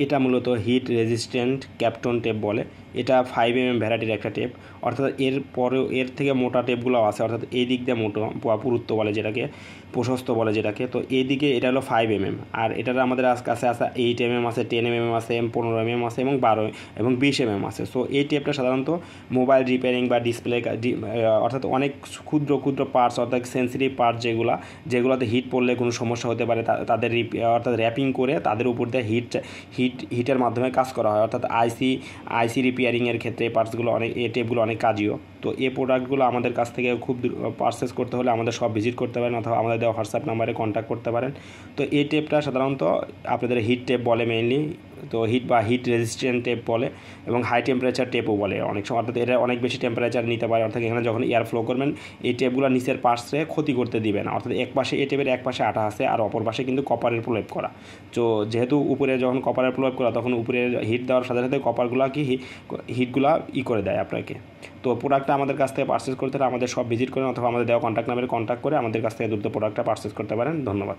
এটা মূলত hit resistant ক্যাপটন tape বলে। এটা 5mm ভ্যারাইটির একটা টেপ, অর্থাৎ এর থেকে মোটা টেপগুলো আছে, অর্থাৎ এই দিক দিয়ে মোটো পুরুত্ব বলে যেটাকে, প্রশস্ত বলে যেটাকে। তো এই দিকে এটা হলো 5mm, আর এটার আমাদের কাছে আছে 8mm আছে, 10mm আছে, 15mm আছে এবং 12 এবং 20mm আছে। সো এই টেপটা সাধারণত মোবাইল রিপেয়ারিং বা ডিসপ্লে অর্থাৎ অনেক ক্ষুদ্র ক্ষুদ্র পার্টস, অর্থাৎ সেন্সিটিভ পার্টস যেগুলোতে হিট পড়লে কোনো সমস্যা হতে পারে, তাদের অর্থাৎ র্যাপিং করে তাদের উপর দিয়ে হিটের মাধ্যমে কাজ করা হয়। অর্থাৎ আইসি রিপেয়ারিংয়ের ক্ষেত্রে পার্টসগুলো এই টেপগুলো অনেক কাজীয়। তো এই প্রোডাক্টগুলো আমাদের কাছ থেকে খুব পারচেস করতে হলে আমাদের সব ভিজিট করতে পারেন, অথবা আমাদের দেওয়া হোয়াটসঅ্যাপ নাম্বারে কন্ট্যাক্ট করতে পারেন। তো এই টেপটা সাধারণত আপনাদের হিট টেপ বলে মেইনলি, তো হিট রেজিস্ট্যান্ট টেপ বলে, এবং হাই টেম্পারেচার টেপও বলে অনেক সময়। অর্থাৎ এটা অনেক বেশি টেম্পারেচার নিতে পারে, অর্থাৎ এখানে যখন এয়ার ফ্লো করবেন এই টেপগুলো নিচের পার্টসে ক্ষতি করতে দিবে না। অর্থাৎ এক পাশে এই টেপের এক পাশে আঠা আছে আর অপর পাশে কিন্তু কপারের প্রলেপ করা। তো যেহেতু উপরে যখন কপারের প্রলেপ করা, তখন উপরে হিট দেওয়ার সাথে সাথে কপারগুলো হিটগুলা করে দেয় আপনাকে। তো প্রোডাক্টটা আমাদের কাছ থেকে পারচেস করতে হলে আমাদের সব ভিজিট করেন, অথবা আমাদের দেওয়া কন্ট্যাক্ট নাম্বারে কন্ট্যাক্ট করে আমাদের কাছ থেকে দ্রুত প্রোডাক্টটা পারচেস করতে পারেন। ধন্যবাদ।